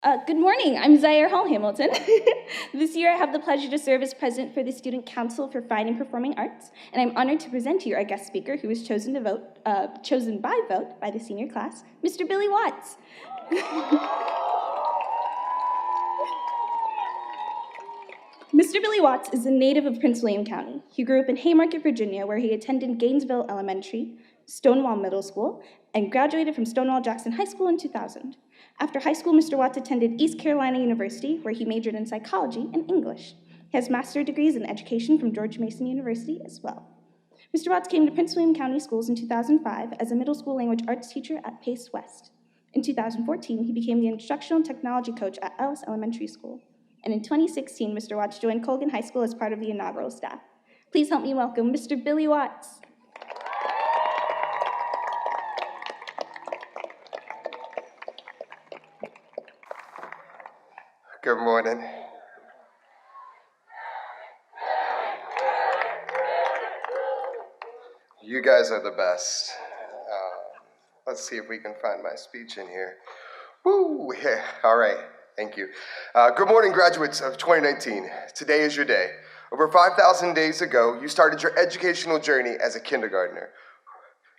Good morning, I'm Zaire Hall Hamilton. This year I have the pleasure to serve as president for the Student Council for Fine and Performing Arts, and I'm honored to present to you our guest speaker who was chosen by vote by the senior class, Mr. Billy Watts. Mr. Billy Watts is a native of Prince William County. He grew up in Haymarket, Virginia, where he attended Gainesville Elementary, Stonewall Middle School, and graduated from Stonewall Jackson High School in 2000. After high school, Mr. Watts attended East Carolina University, where he majored in psychology and English. He has master's degrees in education from George Mason University as well. Mr. Watts came to Prince William County Schools in 2005 as a middle school language arts teacher at Pace West. In 2014, he became the instructional technology coach at Ellis Elementary School. And in 2016, Mr. Watts joined Colgan High School as part of the inaugural staff. Please help me welcome Mr. Billy Watts. Good morning. You guys are the best. Let's see if we can find my speech in here. Woo! Yeah. All right. Thank you. Good morning, graduates of 2019. Today is your day. Over 5,000 days ago, you started your educational journey as a kindergartner.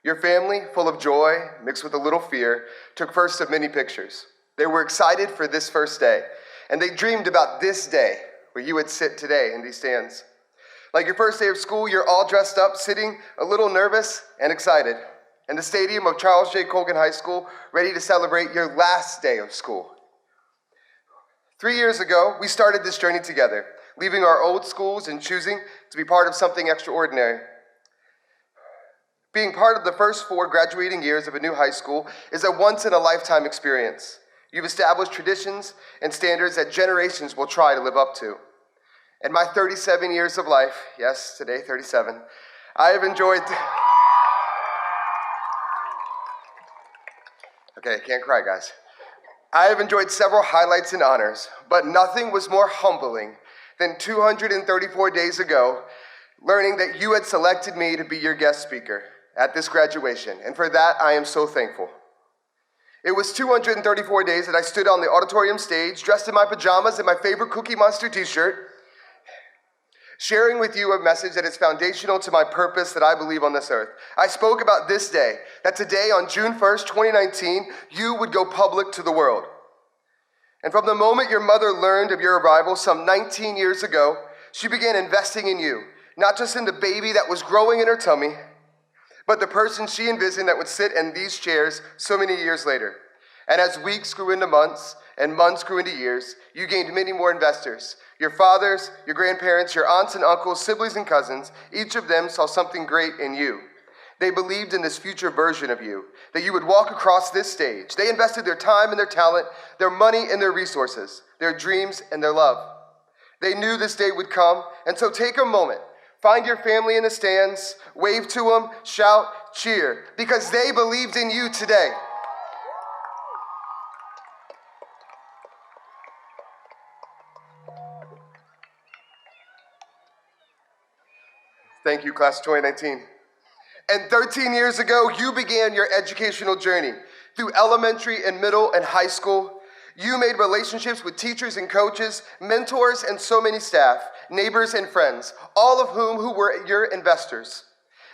Your family, full of joy, mixed with a little fear, took first of many pictures. They were excited for this first day, and they dreamed about this day where you would sit today in these stands. Like your first day of school, you're all dressed up, sitting a little nervous and excited in the stadium of Charles J. Colgan High School, ready to celebrate your last day of school. 3 years ago, we started this journey together, leaving our old schools and choosing to be part of something extraordinary. Being part of the first 4 graduating years of a new high school is a once-in-a-lifetime experience. You've established traditions and standards that generations will try to live up to. In my 37 years of life, yes, today 37, I have enjoyed... Okay, can't cry, guys. I have enjoyed several highlights and honors, but nothing was more humbling than 234 days ago, learning that you had selected me to be your guest speaker at this graduation, and for that, I am so thankful. It was 234 days that I stood on the auditorium stage, dressed in my pajamas and my favorite Cookie Monster t-shirt, sharing with you a message that is foundational to my purpose that I believe on this earth. I spoke about this day, that today on June 1st, 2019, you would go public to the world. And from the moment your mother learned of your arrival some 19 years ago, she began investing in you, not just in the baby that was growing in her tummy, but the person she envisioned that would sit in these chairs so many years later. And as weeks grew into months, and months grew into years, you gained many more investors. Your fathers, your grandparents, your aunts and uncles, siblings and cousins, each of them saw something great in you. They believed in this future version of you, that you would walk across this stage. They invested their time and their talent, their money and their resources, their dreams and their love. They knew this day would come, and so take a moment. Find your family in the stands, wave to them, shout, cheer, because they believed in you today. Thank you, class of 2019. And 13 years ago, you began your educational journey. Through elementary and middle and high school, you made relationships with teachers and coaches, mentors and so many staff, neighbors and friends, all of whom were your investors.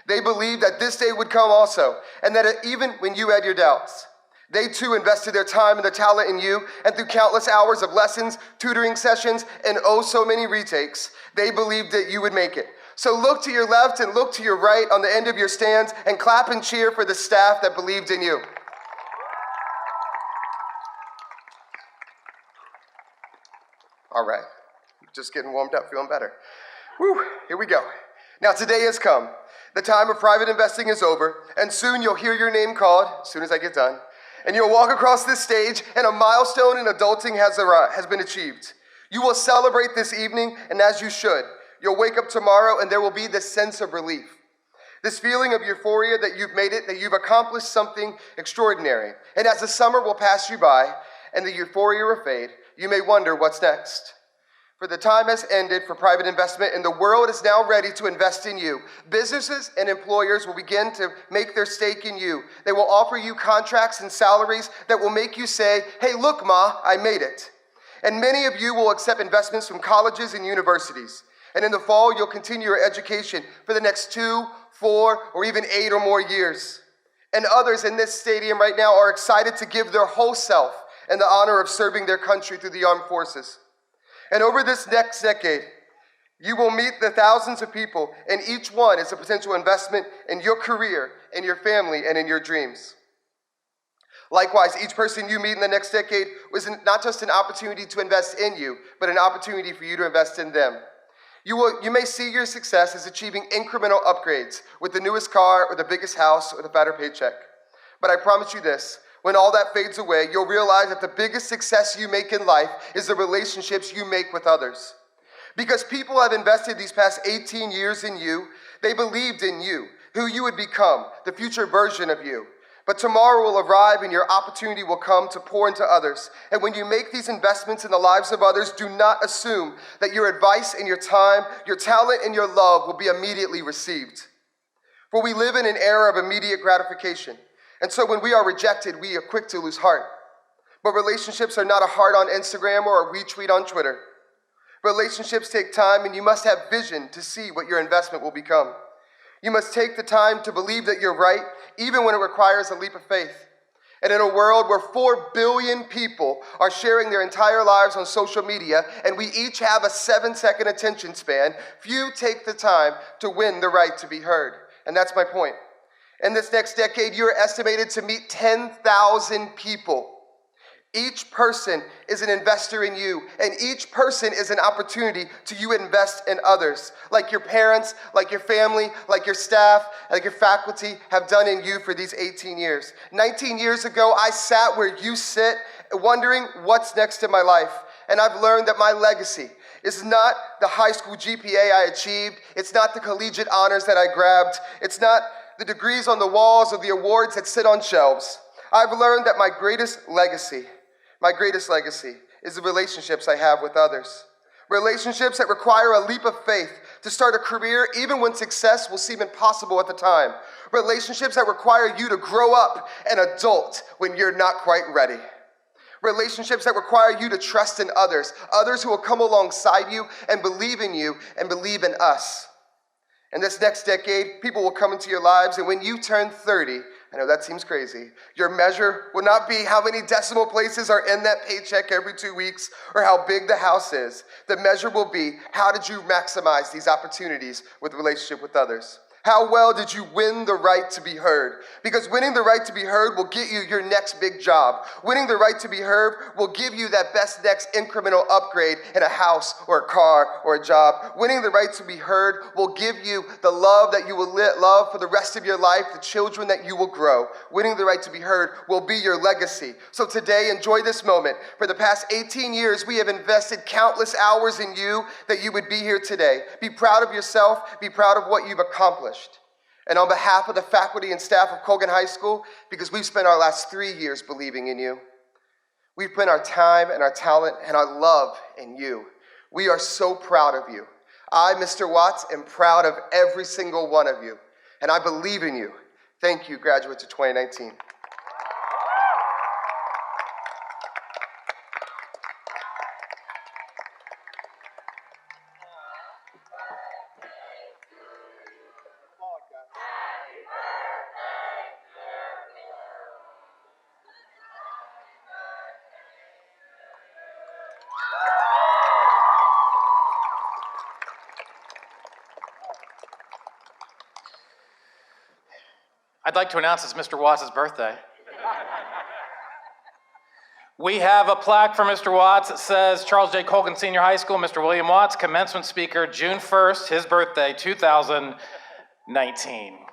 They believed that this day would come also, and that even when you had your doubts, they too invested their time and their talent in you, and through countless hours of lessons, tutoring sessions, and oh so many retakes, they believed that you would make it. So look to your left and look to your right on the end of your stands and clap and cheer for the staff that believed in you. All right, just getting warmed up, feeling better. Woo, here we go. Now today has come. The time of private investing is over, and soon you'll hear your name called, as soon as I get done, and you'll walk across this stage and a milestone in adulting has been achieved. You will celebrate this evening, and as you should. You'll wake up tomorrow and there will be this sense of relief. This feeling of euphoria that you've made it, that you've accomplished something extraordinary. And as the summer will pass you by and the euphoria will fade, you may wonder what's next. For the time has ended for private investment, and the world is now ready to invest in you. Businesses and employers will begin to make their stake in you. They will offer you contracts and salaries that will make you say, "Hey, look, Ma, I made it." And many of you will accept investments from colleges and universities. And in the fall, you'll continue your education for the next 2, 4, or even 8 or more years. And others in this stadium right now are excited to give their whole self in the honor of serving their country through the armed forces. And over this next decade, you will meet the thousands of people, and each one is a potential investment in your career, in your family, and in your dreams. Likewise, each person you meet in the next decade was not just an opportunity to invest in you, but an opportunity for you to invest in them. You may see your success as achieving incremental upgrades with the newest car or the biggest house or the better paycheck. But I promise you this, when all that fades away, you'll realize that the biggest success you make in life is the relationships you make with others. Because people have invested these past 18 years in you, they believed in you, who you would become, the future version of you. But tomorrow will arrive and your opportunity will come to pour into others. And when you make these investments in the lives of others, do not assume that your advice and your time, your talent and your love will be immediately received. For we live in an era of immediate gratification. And so when we are rejected, we are quick to lose heart. But relationships are not a heart on Instagram or a retweet on Twitter. Relationships take time, and you must have vision to see what your investment will become. You must take the time to believe that you're right, even when it requires a leap of faith. And in a world where 4 billion people are sharing their entire lives on social media, and we each have a 7-second attention span, few take the time to win the right to be heard. And that's my point. In this next decade, you're estimated to meet 10,000 people. Each person is an investor in you, and each person is an opportunity to you invest in others, like your parents, like your family, like your staff, like your faculty have done in you for these 18 years. 19 years ago, I sat where you sit, wondering what's next in my life, and I've learned that my legacy is not the high school GPA I achieved, it's not the collegiate honors that I grabbed, it's not the degrees on the walls or the awards that sit on shelves. I've learned that my greatest legacy is the relationships I have with others. Relationships that require a leap of faith to start a career even when success will seem impossible at the time. Relationships that require you to grow up an adult when you're not quite ready. Relationships that require you to trust in others who will come alongside you and believe in you and believe in us. In this next decade, people will come into your lives, and when you turn 30, I know that seems crazy, your measure will not be how many decimal places are in that paycheck every 2 weeks or how big the house is. The measure will be, how did you maximize these opportunities with relationship with others? How well did you win the right to be heard? Because winning the right to be heard will get you your next big job. Winning the right to be heard will give you that best next incremental upgrade in a house or a car or a job. Winning the right to be heard will give you the love that you will love for the rest of your life, the children that you will grow. Winning the right to be heard will be your legacy. So today, enjoy this moment. For the past 18 years, we have invested countless hours in you that you would be here today. Be proud of yourself. Be proud of what you've accomplished. And on behalf of the faculty and staff of Colgan High School, because we've spent our last 3 years believing in you, we've put our time and our talent and our love in you. We are so proud of you. I, Mr. Watts, am proud of every single one of you, and I believe in you. Thank you, graduates of 2019. I'd like to announce it's Mr. Watts' birthday. We have a plaque for Mr. Watts that says Charles J. Colgan Senior High School, Mr. William Watts, commencement speaker, June 1st, his birthday, 2019.